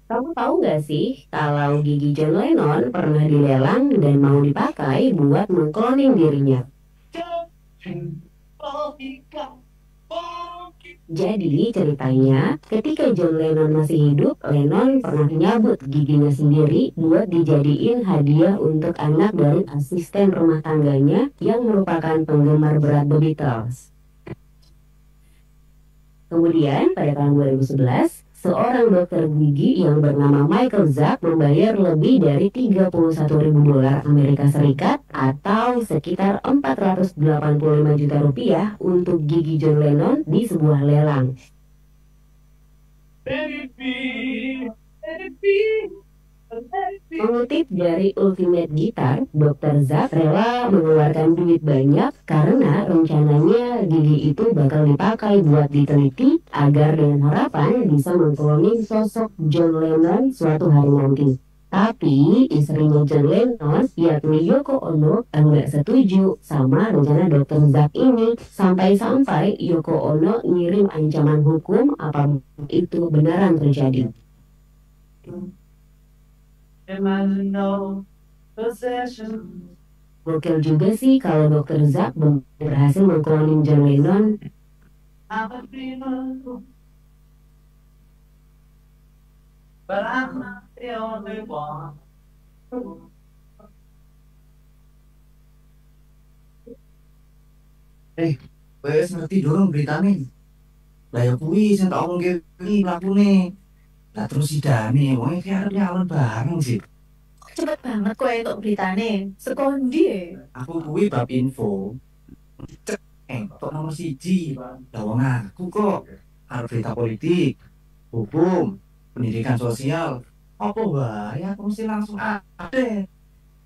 Kamu tahu nggak sih kalau gigi John Lennon pernah dilelang dan mau dipakai buat mengkloning dirinya? Jadi ceritanya, ketika John Lennon masih hidup, Lennon pernah nyabut giginya sendiri buat dijadiin hadiah untuk anak dari asisten rumah tangganya yang merupakan penggemar berat The Beatles. Kemudian pada tahun 2011, seorang dokter gigi yang bernama Michael Zack membayar lebih dari 31.000 dolar Amerika Serikat atau sekitar 485 juta rupiah untuk gigi John Lennon di sebuah lelang. Mengutip dari Ultimate Guitar, Dr. Zack rela mengeluarkan duit banyak karena rencananya gigi itu bakal dipakai buat diteliti agar dengan harapan bisa mengkloning sosok John Lennon suatu hari nanti. Tapi istrinya John Lennon, yakni Yoko Ono, enggak setuju sama rencana Dr. Zack ini. Sampai-sampai Yoko Ono ngirim ancaman hukum apabila itu beneran terjadi. Gokil juga sih kalau Dr. Zack berhasil mengkloning John Lennon. But I'm not the only one. Wes ngerti dorong beritanya. Lah ya kuwi sing tak omongke iki mlakune. Lah terus sidane, wong iki arep nyalon bareng sih. Cepet banget kowe entuk beritane. Sekondi e. Aku kuwi bab info. Cek, tok nomor 1. Lah wong aku kok arep berita politik, hukum, pendidikan sosial. Apa wae aku mesti langsung update.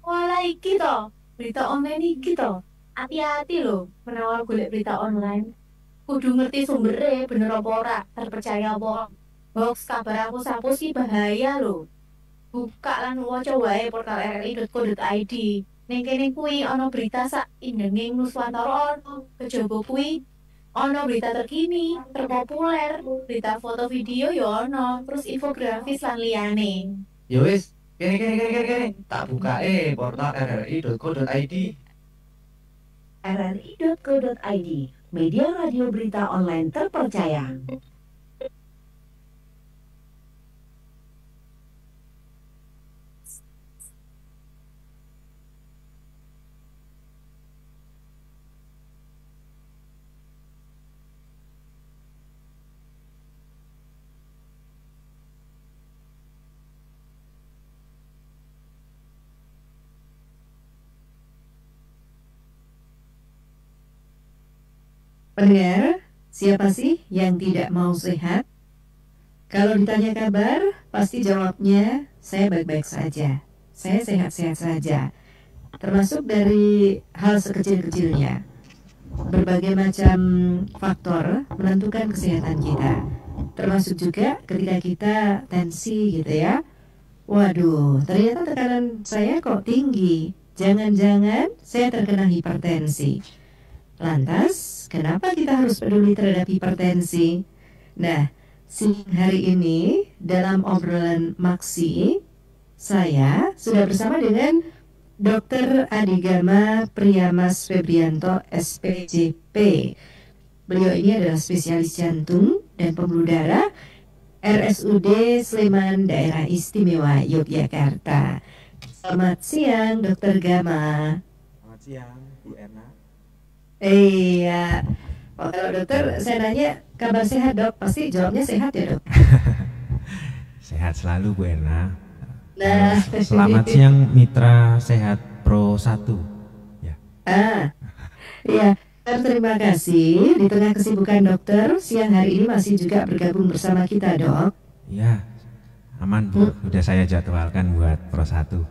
Walah iki to, berita online iki to. Hati-hati lho, menawa golek berita online. Kudu ngerti sumbere bener apa ora, terpercaya apa. Hoax kabar hapus-hapus ki bahaya lho. Buka lan waca wae portal rri.co.id. Ning kene kuwi ana berita sak indenging Nuswantara ana. Kejaba kuwi ana berita terkini, terpopuler, berita foto video ya ana, terus infografis lan liyane. Ya wis, kene. Tak buka portal rri.co.id. rri.co.id, media radio berita online terpercaya. Pendengar, siapa sih yang tidak mau sehat? Kalau ditanya kabar, pasti jawabnya, saya baik-baik saja. Saya sehat-sehat saja. Termasuk dari hal sekecil-kecilnya. Berbagai macam faktor menentukan kesehatan kita. Termasuk juga ketika kita tensi gitu ya. Waduh, ternyata tekanan saya kok tinggi. Jangan-jangan saya terkena hipertensi. Lantas, kenapa kita harus peduli terhadap hipertensi? Nah, siang hari ini dalam obrolan Maksi, saya sudah bersama dengan Dr. Adigama Priyamas Febrianto, SPJP. Beliau ini adalah spesialis jantung dan pembuluh darah RSUD Sleman, Daerah Istimewa Yogyakarta. Selamat siang, Dr. Gama. Selamat siang, Bu Erna. Iya, kalau dokter saya nanya kabar sehat dok, pasti jawabnya sehat ya dok? Sehat selalu Bu Erna. Nah, Selamat siang Mitra Sehat Pro 1 ya. Iya, Terima kasih. Di tengah kesibukan dokter, siang hari ini masih juga bergabung bersama kita, Dok. Ya, aman Bu, udah saya jadwalkan buat Pro 1.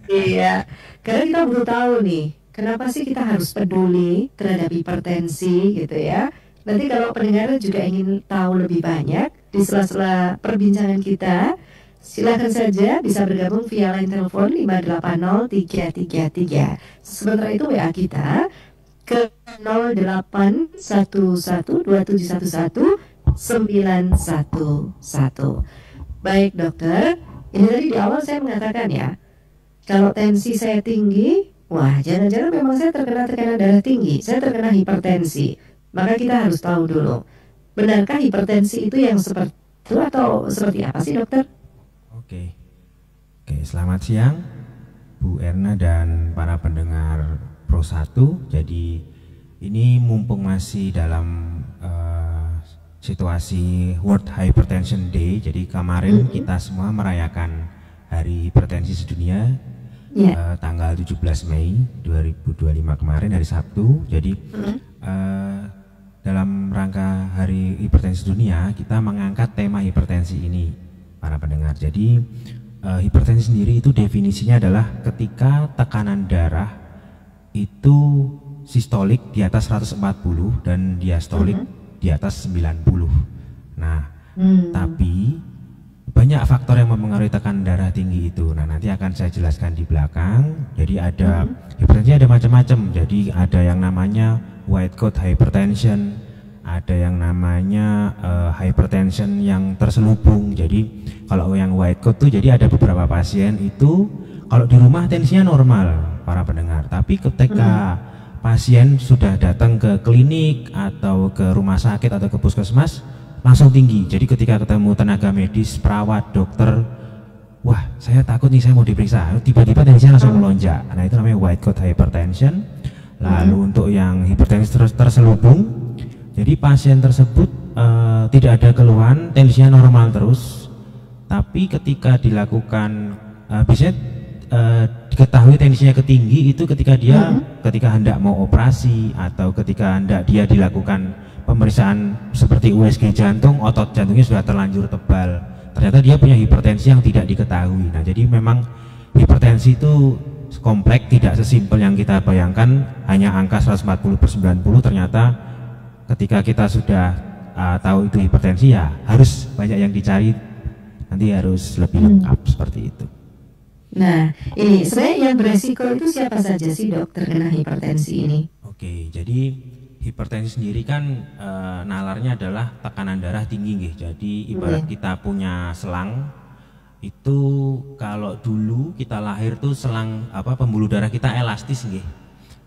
Iya, karena kita butuh tahu nih, kenapa sih kita harus peduli terhadap hipertensi gitu ya. Nanti kalau pendengar juga ingin tahu lebih banyak di sela-sela perbincangan kita, silakan saja bisa bergabung via line telepon 580333. Sementara itu WA kita ke 08112711 911. Baik dokter, ini tadi di awal saya mengatakan ya, kalau tensi saya tinggi, wah jangan-jangan memang saya terkena tekanan darah tinggi, saya terkena hipertensi. Maka kita harus tahu dulu, benarkah hipertensi itu yang seperti itu atau seperti apa sih dokter? Oke, selamat siang Bu Erna dan para pendengar Pro 1. Jadi ini mumpung masih dalam situasi World Hypertension Day, jadi kemarin kita semua merayakan Hari Hipertensi Sedunia, tanggal 17 Mei 2025 kemarin, hari Sabtu. Jadi dalam rangka Hari Hipertensi Dunia, kita mengangkat tema hipertensi ini, para pendengar. Jadi hipertensi sendiri itu definisinya adalah ketika tekanan darah itu sistolik di atas 140 dan diastolik di atas 90. Nah, tapi banyak faktor yang mempengaruhi tekanan darah tinggi itu. Nah, nanti akan saya jelaskan di belakang. Jadi ada hipertensi ada macam-macam. Jadi ada yang namanya white coat hypertension, ada yang namanya hypertension yang terselubung. Jadi kalau yang white coat tuh, jadi ada beberapa pasien itu kalau di rumah tensinya normal, para pendengar. Tapi ketika pasien sudah datang ke klinik atau ke rumah sakit atau ke puskesmas, langsung tinggi. Jadi ketika ketemu tenaga medis, perawat, dokter, wah saya takut nih, saya mau diperiksa, tiba-tiba tensinya langsung melonjak. Nah, itu namanya white coat hypertension. Lalu untuk yang hipertensi terselubung, jadi pasien tersebut tidak ada keluhan, tensinya normal terus, tapi ketika dilakukan biasanya diketahui tensinya ketinggi itu ketika dia ketika hendak mau operasi atau ketika hendak dia dilakukan pemeriksaan seperti USG jantung, otot jantungnya sudah terlanjur tebal, ternyata dia punya hipertensi yang tidak diketahui. Nah, jadi memang hipertensi itu kompleks, tidak sesimpel yang kita bayangkan hanya angka 140/90. Ternyata ketika kita sudah tahu itu hipertensi, ya harus banyak yang dicari, nanti harus lebih lengkap seperti itu. Nah, ini sebenarnya yang beresiko itu siapa saja sih dok terkena hipertensi ini? Oke, jadi hipertensi sendiri kan nalarnya adalah tekanan darah tinggi, nggih. Jadi ibarat kita punya selang, itu kalau dulu kita lahir tuh selang pembuluh darah kita elastis, nggih.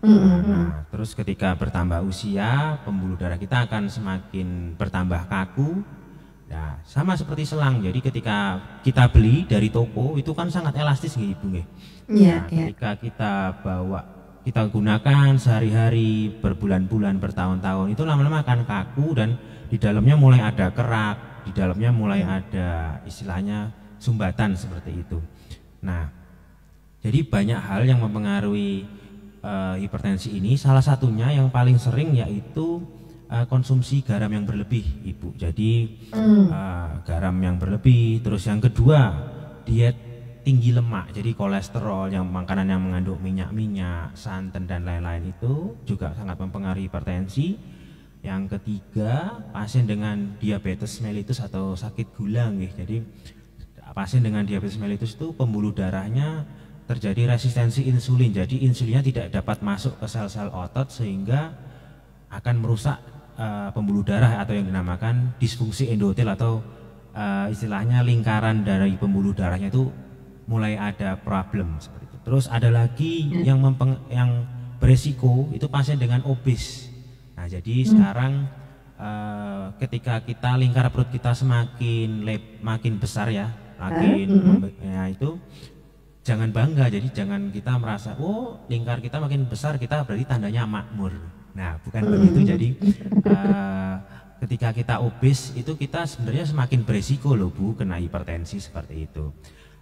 Nah, terus ketika bertambah usia, pembuluh darah kita akan semakin bertambah kaku. Nah, sama seperti selang. Jadi ketika kita beli dari toko itu kan sangat elastis, nggih Ibu, nggih. Nah, ketika kita bawa, kita gunakan sehari-hari, berbulan-bulan, bertahun-tahun, itu lama-lama akan kaku dan di dalamnya mulai ada kerak, di dalamnya mulai ada istilahnya sumbatan seperti itu. Nah, jadi banyak hal yang mempengaruhi hipertensi ini. Salah satunya yang paling sering yaitu konsumsi garam yang berlebih, Ibu. Jadi garam yang berlebih. Terus yang kedua, diet tinggi lemak, jadi kolesterol, yang makanan yang mengandung minyak-minyak, santan dan lain-lain itu juga sangat mempengaruhi hipertensi. Yang ketiga, pasien dengan diabetes mellitus atau sakit gula, nggih. Jadi pasien dengan diabetes mellitus itu pembuluh darahnya terjadi resistensi insulin. Jadi insulinnya tidak dapat masuk ke sel-sel otot sehingga akan merusak pembuluh darah atau yang dinamakan disfungsi endotel atau istilahnya lingkaran dari pembuluh darahnya itu mulai ada problem seperti itu. Terus ada lagi yang beresiko itu pasien dengan obes. Nah, jadi sekarang ketika kita lingkar perut kita makin besar ya, ya itu jangan bangga. Jadi jangan kita merasa lingkar kita makin besar kita berarti tandanya makmur. Nah, bukan begitu. Jadi ketika kita obes itu kita sebenarnya semakin beresiko loh Bu kena hipertensi seperti itu.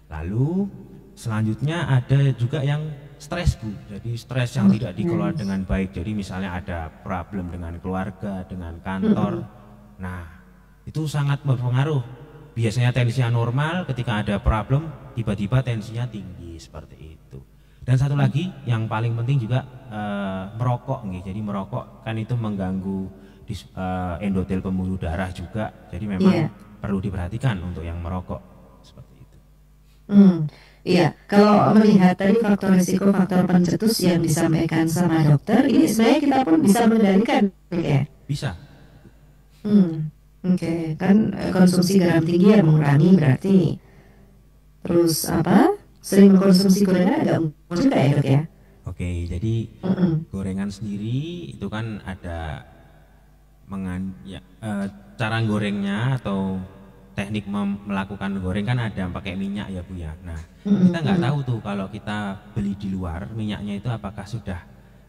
Lalu selanjutnya ada juga yang stres Bu, jadi stres yang tidak dikelola dengan baik. Jadi misalnya ada problem dengan keluarga, dengan kantor, nah itu sangat berpengaruh. Biasanya tensinya normal, ketika ada problem tiba-tiba tensinya tinggi seperti itu. Dan satu lagi yang paling penting juga merokok nih. Jadi merokok kan itu mengganggu endotel pembuluh darah juga. Jadi memang perlu diperhatikan untuk yang merokok seperti itu. Iya, kalau melihat tadi faktor risiko, faktor pencetus yang disampaikan sama dokter, ini sebenarnya kita pun bisa mengendalikan, ya? Bisa. Oke, kan konsumsi garam tinggi ya mengurangi berarti. Terus apa? Sering mengkonsumsi gorengan agak mungkin juga ya dok ya? Oke, jadi gorengan sendiri itu kan ada cara gorengnya atau teknik melakukan goreng kan ada pakai minyak ya Bu ya. Nah kita nggak tahu tuh kalau kita beli di luar minyaknya itu apakah sudah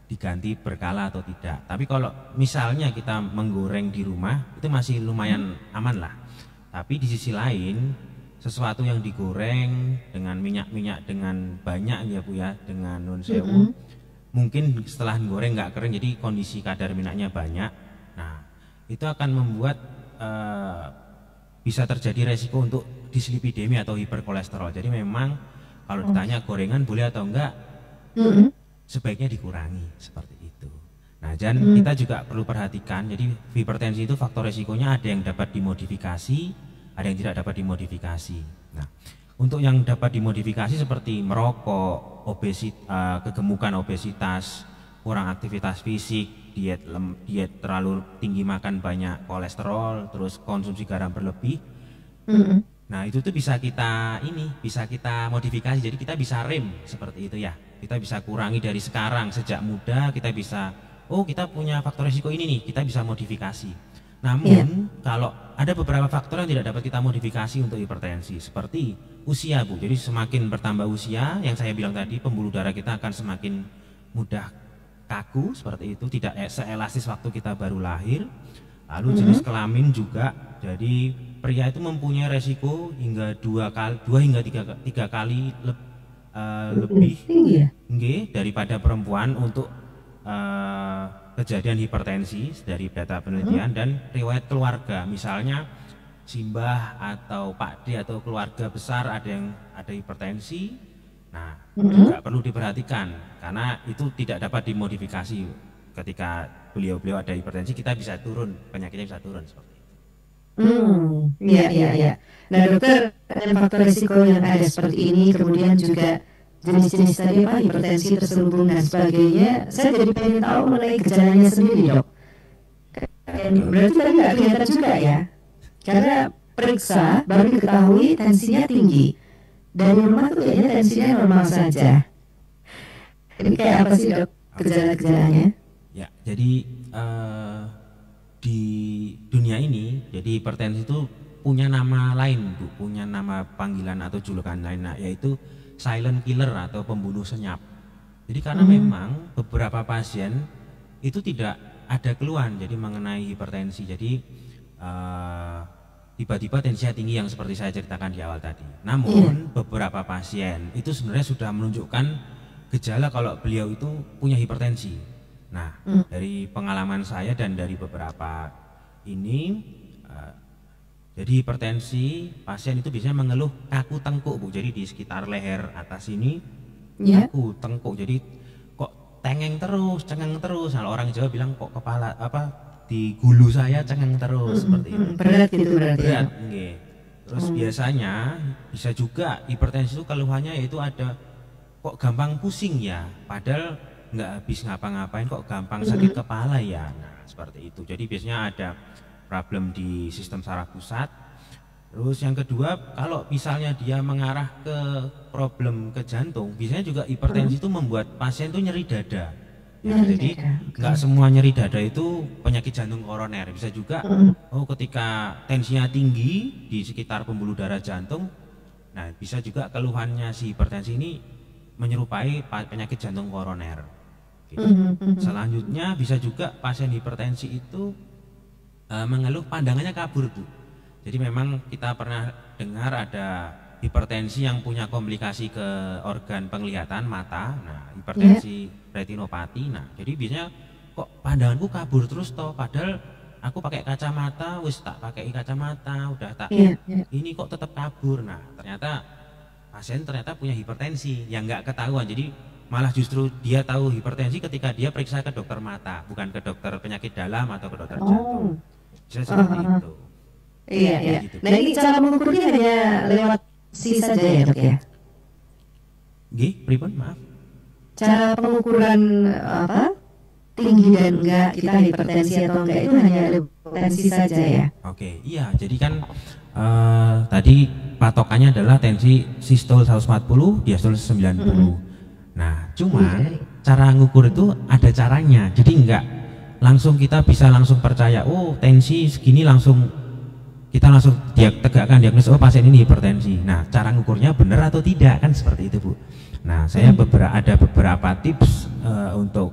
diganti berkala atau tidak. Tapi kalau misalnya kita menggoreng di rumah itu masih lumayan aman lah. Tapi di sisi lain sesuatu yang digoreng dengan minyak dengan banyak ya Bu ya, dengan non sewu, mungkin setelah goreng nggak kering jadi kondisi kadar minyaknya banyak. Nah itu akan membuat bisa terjadi resiko untuk dislipidemi atau hiperkolesterol. Jadi memang kalau ditanya gorengan boleh atau enggak, sebaiknya dikurangi seperti itu. Nah, dan kita juga perlu perhatikan. Jadi hipertensi itu faktor resikonya ada yang dapat dimodifikasi, ada yang tidak dapat dimodifikasi. Nah, untuk yang dapat dimodifikasi seperti merokok, kegemukan, obesitas, kurang aktivitas fisik, diet terlalu tinggi, makan banyak kolesterol, terus konsumsi garam berlebih. Nah itu tuh bisa kita modifikasi. Jadi kita bisa rem seperti itu ya. Kita bisa kurangi dari sekarang sejak muda. Kita bisa kita punya faktor risiko ini nih, kita bisa modifikasi. Namun kalau ada beberapa faktor yang tidak dapat kita modifikasi untuk hipertensi, seperti usia Bu. Jadi semakin bertambah usia, yang saya bilang tadi, pembuluh darah kita akan semakin mudah kaku seperti itu, tidak seelastis waktu kita baru lahir. Lalu jenis kelamin juga, jadi pria itu mempunyai resiko hingga 2 hingga 3 kali lebih tinggi daripada perempuan untuk kejadian hipertensi dari data penelitian. Dan riwayat keluarga, misalnya simbah atau pakde atau keluarga besar ada hipertensi. Nah, juga perlu diperhatikan karena itu tidak dapat dimodifikasi. Ketika beliau ada hipertensi, kita bisa turun, penyakitnya bisa turun seperti itu. Iya. Nah dokter, faktor risiko yang ada seperti ini, kemudian juga jenis-jenis tadi apa, hipertensi terselubung dan sebagainya. Saya jadi pengen tahu mengenai gejalanya sendiri dok. Berarti tadi nggak kelihatan juga ya? Karena periksa baru diketahui tensinya tinggi. Dari rumah tuh kayaknya tensinya normal saja. Ini kayak apa sih dok gejala-gejalanya? Ya, jadi di dunia ini, jadi hipertensi itu punya nama lain Bu, punya nama panggilan atau julukan lain, yaitu silent killer atau pembunuh senyap. Jadi karena memang beberapa pasien itu tidak ada keluhan jadi mengenai hipertensi. Jadi tiba-tiba tensinya tinggi yang seperti saya ceritakan di awal tadi. Namun beberapa pasien itu sebenarnya sudah menunjukkan gejala kalau beliau itu punya hipertensi. Nah, dari pengalaman saya dan dari beberapa ini, jadi hipertensi pasien itu biasanya mengeluh kaku tengkuk Bu. Jadi di sekitar leher atas ini kaku tengkuk. Jadi kok tengeng terus, cengeng terus. Nah, orang Jawa bilang kok kepala di gulu saya cengeng terus seperti itu. Berat gitu berarti. Berat, nggih. Terus biasanya bisa juga hipertensi itu keluhannya yaitu ada kok gampang pusing ya, padahal nggak habis ngapa-ngapain kok gampang sakit kepala ya. Nah seperti itu. Jadi biasanya ada problem di sistem saraf pusat. Terus yang kedua, kalau misalnya dia mengarah ke problem ke jantung, biasanya juga hipertensi itu membuat pasien itu nyeri dada. Ya, jadi nggak semua nyeri dada itu penyakit jantung koroner. Bisa juga ketika tensinya tinggi di sekitar pembuluh darah jantung, nah bisa juga keluhannya si hipertensi ini menyerupai penyakit jantung koroner gitu. Selanjutnya bisa juga pasien hipertensi itu mengeluh pandangannya kabur Bu. Jadi memang kita pernah dengar ada hipertensi yang punya komplikasi ke organ penglihatan mata, nah hipertensi retinopati. Nah jadi biasanya kok pandanganku kabur terus toh, padahal aku pakai kacamata, wis tak pakai kacamata, udah tak ini kok tetap kabur. Nah ternyata pasien punya hipertensi yang nggak ketahuan, jadi malah justru dia tahu hipertensi ketika dia periksa ke dokter mata, bukan ke dokter penyakit dalam atau ke dokter jantung. Bisa seperti itu. Iya. Gitu. Nah ini cara mengukurnya hanya lewat saja ya dok ya? Nggih, pripun maaf. Cara pengukuran tinggi dan enggak kita hipertensi atau enggak itu hanya tensi saja ya? Oke, iya. Jadi kan tadi patokannya adalah tensi sistol 140, diastol 90. Nah, cuman cara ngukur itu ada caranya. Jadi enggak langsung kita bisa langsung percaya, oh tensi segini langsung kita langsung tegakkan diagnosis, oh pasien ini hipertensi. Nah, cara ngukurnya benar atau tidak kan seperti itu Bu. Nah, saya ada beberapa tips untuk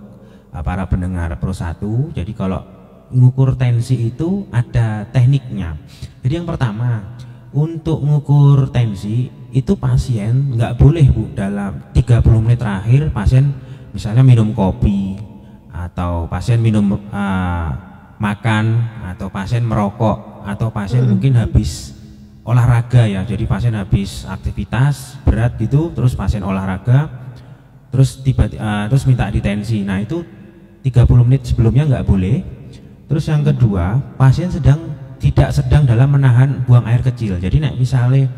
para pendengar Pro 1. Jadi kalau ngukur tensi itu ada tekniknya. Jadi yang pertama, untuk ngukur tensi itu pasien nggak boleh Bu dalam 30 menit terakhir pasien misalnya minum kopi atau pasien minum makan atau pasien merokok atau pasien mungkin habis olahraga ya, jadi pasien habis aktivitas berat gitu, terus pasien olahraga, terus terus minta ditensi. Nah itu 30 menit sebelumnya nggak boleh. Terus yang kedua, pasien tidak sedang dalam menahan buang air kecil. Jadi misalnya,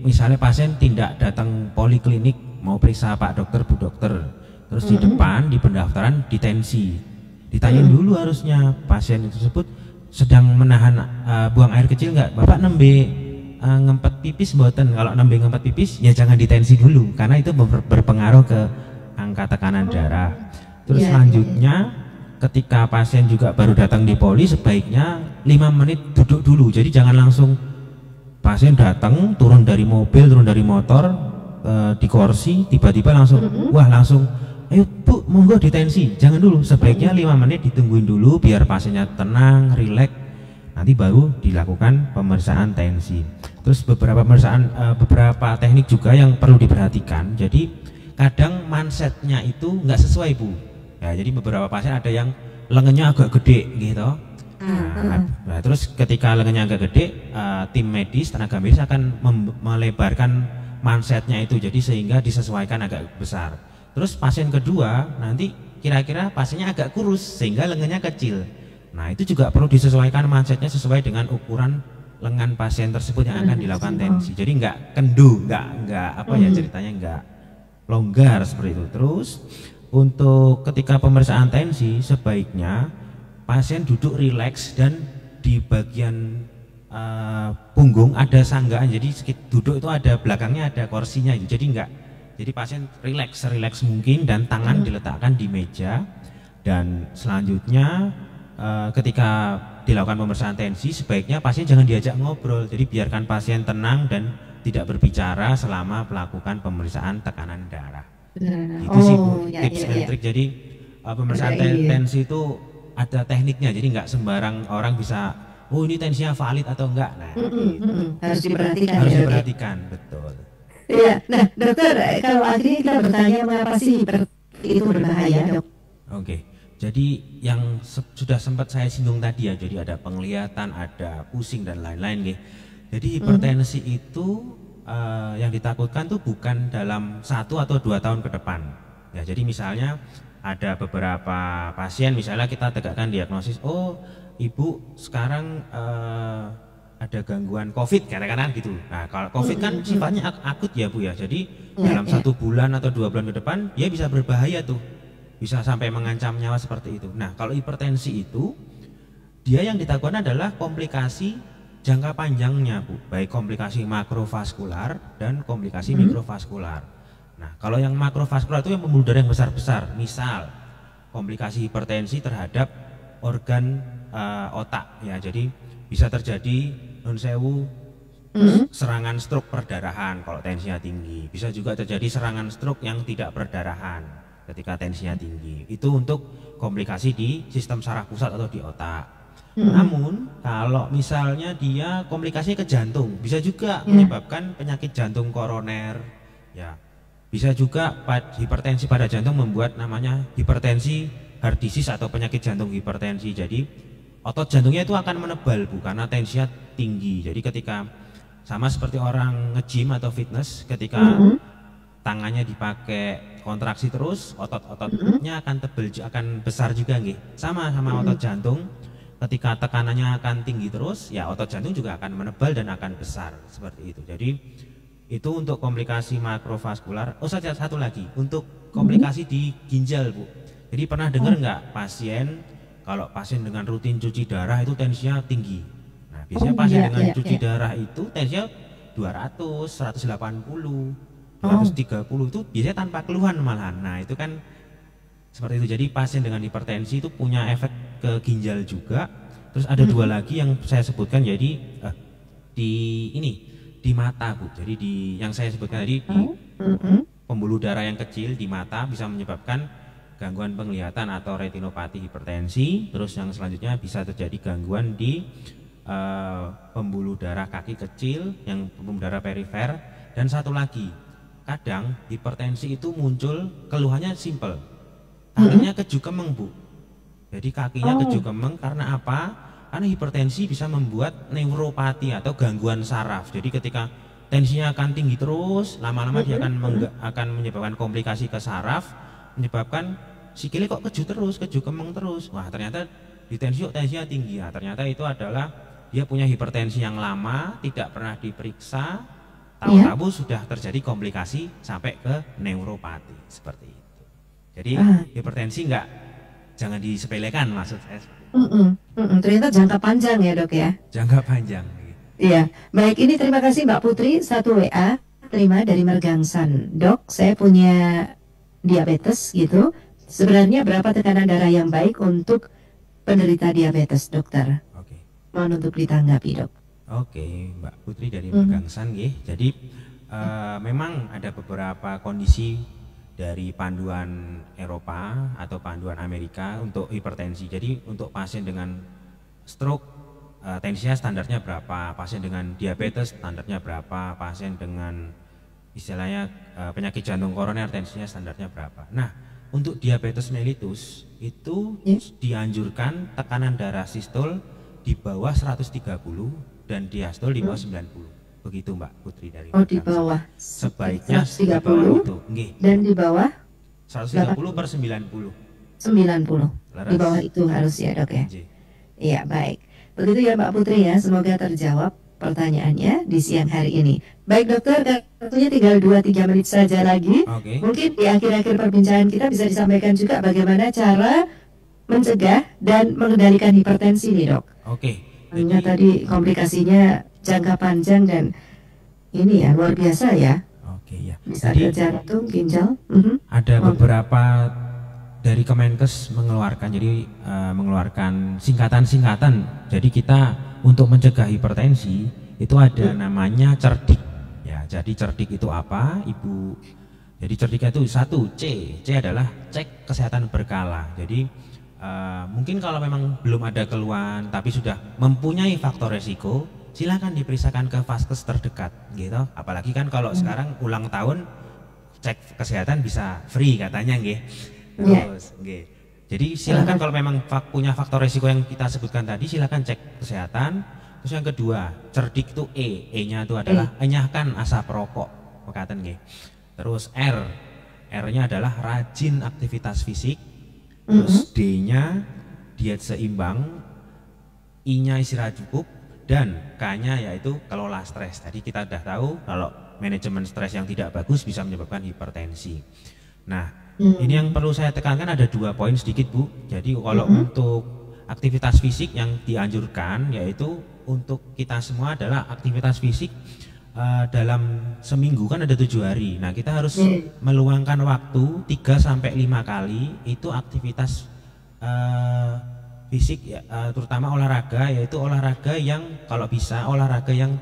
misalnya pasien tidak datang poliklinik mau periksa Pak Dokter, Bu Dokter, terus di depan di pendaftaran ditensi, ditanyain dulu harusnya pasien tersebut sedang menahan buang air kecil nggak, Bapak nembe ngempet pipis mboten. Kalau nembe ngempet pipis ya jangan ditensi dulu karena itu berpengaruh ke angka tekanan darah. Terus selanjutnya ketika pasien juga baru datang di poli sebaiknya 5 menit duduk dulu. Jadi jangan langsung pasien datang turun dari mobil, turun dari motor di kursi tiba-tiba langsung langsung ayo Bu monggo ditensi, jangan dulu. Sebaiknya 5 menit ditungguin dulu biar pasiennya tenang, rileks, nanti baru dilakukan pemeriksaan tensi. Terus beberapa teknik juga yang perlu diperhatikan. Jadi kadang mansetnya itu nggak sesuai Bu ya, jadi beberapa pasien ada yang lengannya agak gede gitu. Nah, terus ketika lengannya agak gede, tim medis, tenaga medis akan melebarkan mansetnya itu jadi sehingga disesuaikan agak besar. Terus pasien kedua nanti kira-kira pasiennya agak kurus sehingga lengannya kecil. Nah itu juga perlu disesuaikan mansetnya sesuai dengan ukuran lengan pasien tersebut yang akan dilakukan tensi. Jadi nggak kendu, nggak ceritanya nggak longgar seperti itu. Terus untuk ketika pemeriksaan tensi sebaiknya pasien duduk rileks dan di bagian punggung ada sanggaan. Jadi duduk itu ada belakangnya ada kursinya. Jadi pasien rileks mungkin dan tangan diletakkan di meja. Dan selanjutnya ketika dilakukan pemeriksaan tensi sebaiknya pasien jangan diajak ngobrol. Jadi biarkan pasien tenang dan tidak berbicara selama melakukan pemeriksaan tekanan darah. Itu sih Bu, tips dan trik. Jadi pemeriksaan tensi itu ada tekniknya. Jadi nggak sembarang orang bisa, oh ini tensinya valid atau enggak. Nah, harus diperhatikan. Harus diperhatikan, betul. Iya, nah dokter, kalau akhirnya kita bertanya mengapa sih itu berbahaya dok? Oke, jadi yang sudah sempat saya singgung tadi ya, jadi ada penglihatan, ada pusing dan lain-lain. Jadi hipertensi itu yang ditakutkan tuh bukan dalam 1 atau 2 tahun ke depan. Ya, jadi misalnya ada beberapa pasien, misalnya kita tegakkan diagnosis, oh ibu sekarang ada gangguan COVID katakan gitu. Nah kalau COVID kan sifatnya akut ya Bu ya. Jadi dalam 1 bulan atau 2 bulan ke depan dia bisa berbahaya tuh, bisa sampai mengancam nyawa seperti itu. Nah kalau hipertensi itu dia yang ditakutkan adalah komplikasi jangka panjangnya Bu, baik komplikasi makrovaskular dan komplikasi mikrovaskular. Nah kalau yang makrovaskular itu yang pembuluh darah yang besar-besar, misal komplikasi hipertensi terhadap organ otak ya. Jadi bisa terjadi serangan stroke perdarahan kalau tensinya tinggi. Bisa juga terjadi serangan stroke yang tidak perdarahan ketika tensinya tinggi. Itu untuk komplikasi di sistem saraf pusat atau di otak. Namun kalau misalnya dia komplikasinya ke jantung, bisa juga Ya. menyebabkan penyakit jantung koroner, ya. Bisa juga hipertensi pada jantung membuat namanya hipertensi heart disease atau penyakit jantung hipertensi. Jadi otot jantungnya itu akan menebal Bu, karena tensinya tinggi. Jadi ketika sama seperti orang nge-gym atau fitness, ketika tangannya dipakai kontraksi terus, otot-ototnya akan tebal, akan besar juga nggih. Sama otot jantung, ketika tekanannya akan tinggi terus, ya otot jantung juga akan menebal dan akan besar seperti itu. Jadi itu untuk komplikasi makrovaskular. Oh, satu lagi untuk komplikasi di ginjal Bu. Jadi pernah dengar nggak pasien kalau pasien dengan rutin cuci darah itu tensinya tinggi. Nah biasanya pasien dengan cuci darah itu tensinya 200, 180, 230 itu biasanya tanpa keluhan malahan. Nah itu kan seperti itu. Jadi pasien dengan hipertensi itu punya efek ke ginjal juga. Terus ada dua lagi yang saya sebutkan, jadi di mata Bu. Jadi yang saya sebutkan tadi di pembuluh darah yang kecil di mata bisa menyebabkan gangguan penglihatan atau retinopati hipertensi. Terus yang selanjutnya bisa terjadi gangguan di pembuluh darah kaki kecil, yang pembuluh darah perifer. Dan satu lagi, kadang hipertensi itu muncul keluhannya simple, kakinya keju kemeng Bu. Jadi kakinya keju kemeng karena apa? Karena hipertensi bisa membuat neuropati atau gangguan saraf. Jadi ketika tensinya akan tinggi terus, lama-lama dia akan menyebabkan komplikasi ke saraf, menyebabkan sikilnya kok keju kemeng terus. Wah ternyata di tensinya tinggi. Nah, ternyata itu adalah dia punya hipertensi yang lama, tidak pernah diperiksa, tahu-tahu sudah terjadi komplikasi sampai ke neuropati seperti itu. Jadi hipertensi jangan disepelekan maksud saya. Ternyata jangka panjang ya Dok ya. Jangka panjang. Iya, baik, ini terima kasih Mbak Putri, satu WA terima dari Mergangsan. Dok, saya punya diabetes gitu. Sebenarnya berapa tekanan darah yang baik untuk penderita diabetes, dokter? Oke. Mohon untuk ditanggapi, Dok. Oke, Mbak Putri dari Mergangsan nggih. Jadi memang ada beberapa kondisi dari panduan Eropa atau panduan Amerika untuk hipertensi. Jadi untuk pasien dengan stroke tensinya standarnya berapa, pasien dengan diabetes standarnya berapa, pasien dengan istilahnya penyakit jantung koroner tensinya standarnya berapa. Nah untuk diabetes mellitus itu dianjurkan tekanan darah sistol di bawah 130 dan diastol di bawah 90. Begitu Mbak Putri dari di bawah sebaiknya 130 itu dan di bawah 130 per 90. 90 di bawah itu harus ya Dok ya. Iya baik, begitu ya Mbak Putri ya, semoga terjawab pertanyaannya di siang hari ini. Baik dokter, waktunya tinggal 2-3 menit saja lagi. Mungkin di akhir-akhir perbincangan kita bisa disampaikan juga bagaimana cara mencegah dan mengendalikan hipertensi nih Dok. Hanya tadi komplikasinya jangka panjang dan ini ya luar biasa ya. Bisa ke jantung, ginjal. Ada beberapa dari Kemenkes mengeluarkan singkatan-singkatan. Jadi kita untuk mencegah hipertensi itu ada namanya cerdik. Ya, jadi cerdik itu apa, Ibu? Jadi cerdik itu satu C adalah cek kesehatan berkala. Jadi mungkin kalau memang belum ada keluhan tapi sudah mempunyai faktor resiko, silakan diperiksakan ke vaskes terdekat gitu. Apalagi kan kalau sekarang ulang tahun cek kesehatan bisa free katanya nggih. Terus nggih. Jadi silakan kalau memang punya faktor resiko yang kita sebutkan tadi, silakan cek kesehatan. Terus yang kedua, cerdik itu E-nya itu adalah enyahkan asap rokok, mekaten nggih. Terus R-nya adalah rajin aktivitas fisik. Terus D-nya diet seimbang, I-nya istirahat cukup, dan K-nya yaitu kelola stres. Tadi kita sudah tahu kalau manajemen stres yang tidak bagus bisa menyebabkan hipertensi. Nah, ini yang perlu saya tekankan ada 2 poin sedikit Bu. Jadi kalau untuk aktivitas fisik yang dianjurkan yaitu untuk kita semua adalah aktivitas fisik dalam seminggu kan ada 7 hari. Nah kita harus meluangkan waktu 3-5 kali itu aktivitas fisik ya, terutama olahraga, yaitu olahraga yang kalau bisa olahraga yang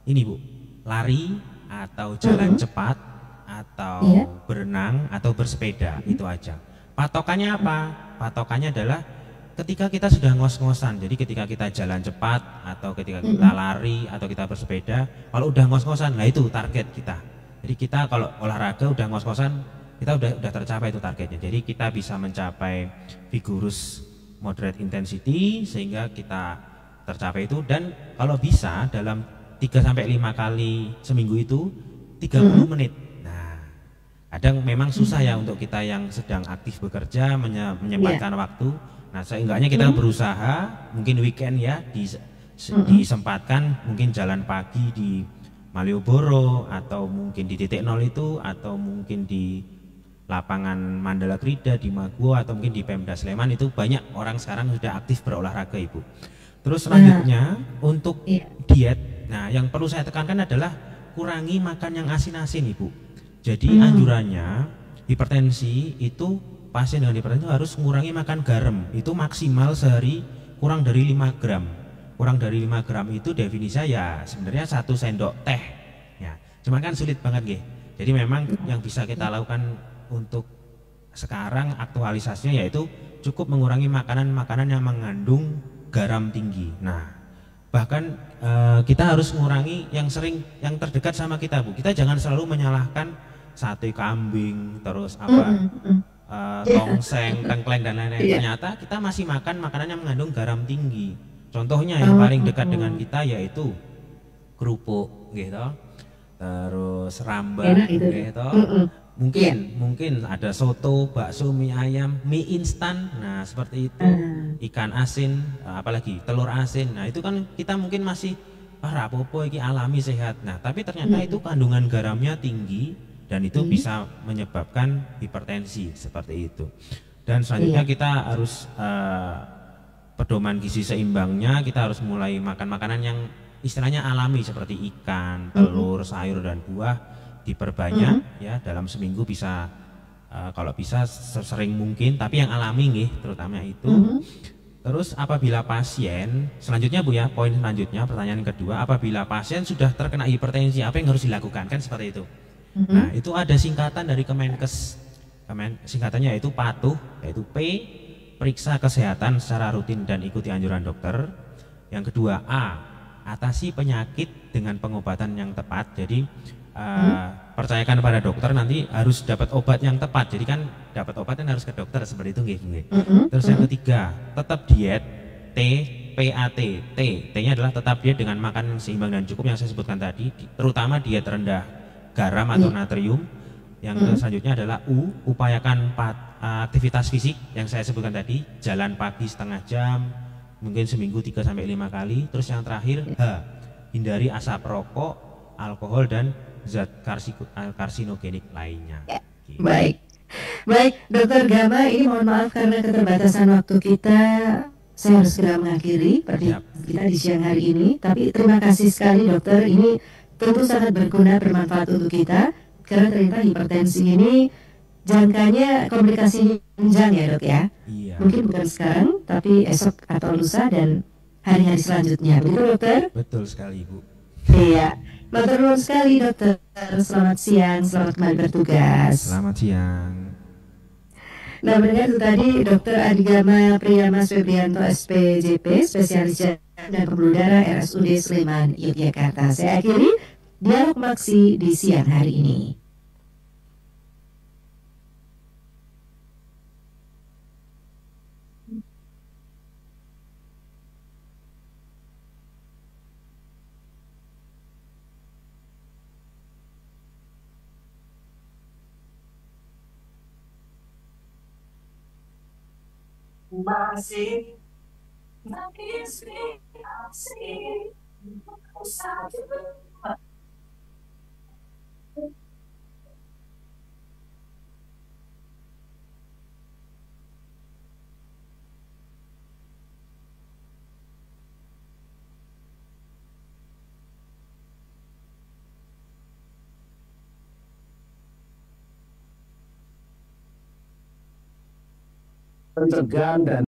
ini Bu, lari atau jalan cepat atau berenang atau bersepeda, itu aja. Patokannya apa? Patokannya adalah ketika kita sudah ngos-ngosan, jadi ketika kita jalan cepat atau ketika kita lari atau kita bersepeda, kalau udah ngos-ngosan, nah itu target kita. Jadi kita kalau olahraga udah ngos-ngosan, kita udah tercapai itu targetnya. Jadi kita bisa mencapai vigorous moderate intensity sehingga kita tercapai itu, dan kalau bisa dalam 3 sampai 5 kali seminggu itu 30 menit. Nah, kadang memang susah ya untuk kita yang sedang aktif bekerja menyempatkan waktu. Nah, seenggaknya kita berusaha mungkin weekend ya disempatkan, mungkin jalan pagi di Malioboro atau mungkin di titik nol itu, atau mungkin di lapangan Mandala Krida di Maguwo, atau mungkin di Pemda Sleman. Itu banyak orang sekarang sudah aktif berolahraga, Ibu. Terus selanjutnya untuk diet, nah yang perlu saya tekankan adalah kurangi makan yang asin-asin, Ibu. Jadi anjurannya hipertensi itu, pasien dengan hipertensi harus mengurangi makan garam, itu maksimal sehari kurang dari 5 gram. Kurang dari 5 gram itu definisinya ya sebenarnya 1 sendok teh ya. Cuman kan sulit banget nggih. Jadi memang yang bisa kita lakukan untuk sekarang aktualisasinya yaitu cukup mengurangi makanan-makanan yang mengandung garam tinggi. Nah, bahkan kita harus mengurangi yang sering, yang terdekat sama kita, Bu. Kita jangan selalu menyalahkan sate kambing, terus tongseng, tengkleng dan lain-lain. Ternyata kita masih makan makanan yang mengandung garam tinggi. Contohnya yang paling dekat dengan kita yaitu kerupuk gitu. Terus rambak gitu. Mungkin ada soto, bakso, mie ayam, mie instan. Nah, seperti itu. Ikan asin, apalagi telur asin. Nah, itu kan kita mungkin masih rapopo iki alami sehat. Nah, tapi ternyata itu kandungan garamnya tinggi dan itu bisa menyebabkan hipertensi seperti itu. Dan selanjutnya kita harus pedoman gizi seimbangnya, kita harus mulai makan makanan yang istilahnya alami seperti ikan, telur, sayur dan buah diperbanyak ya dalam seminggu bisa kalau bisa sesering mungkin, tapi yang alami nih terutama itu. Terus apabila pasien, selanjutnya Bu ya, poin selanjutnya pertanyaan kedua, apabila pasien sudah terkena hipertensi apa yang harus dilakukan, kan seperti itu. Nah, itu ada singkatan dari Kemenkes. Singkatannya yaitu patuh, yaitu P, periksa kesehatan secara rutin dan ikuti anjuran dokter. Yang kedua A, atasi penyakit dengan pengobatan yang tepat. Jadi percayakan pada dokter, nanti harus dapat obat yang tepat. Jadi kan dapat obat kan harus ke dokter seperti itu nggih. Terus yang ketiga, tetap diet. T, PAT. T-nya adalah tetap diet dengan makan yang seimbang dan cukup yang saya sebutkan tadi, terutama diet rendah garam atau natrium. Yang selanjutnya adalah U, upayakan aktivitas fisik yang saya sebutkan tadi, jalan pagi setengah jam, mungkin seminggu 3 sampai 5 kali. Terus yang terakhir H, hindari asap rokok, alkohol dan zat karsinogenik lainnya. Gitu. Baik, Dokter Gama, ini mohon maaf karena keterbatasan waktu kita, saya harus segera mengakhiri perbincangan kita di siang hari ini. Tapi terima kasih sekali dokter, ini tentu sangat berguna, bermanfaat untuk kita, karena ternyata hipertensi ini jangkanya komplikasinya panjang ya dok ya. Iya. Mungkin bukan sekarang, tapi esok atau lusa dan hari-hari selanjutnya. Betul dokter? Betul sekali Bu. Iya. Matur nuwun sekali dokter. Selamat siang, selamat kembali bertugas. Selamat siang. Nah, mendengar itu tadi Dr. Adigama Priyamas Febrianto SPJP, spesialis jantung dan pembuluh darah RSUD Sleman, Yogyakarta. Saya akhiri dialog maksi di siang hari ini. Masih menginspirasi satu pencegahan dan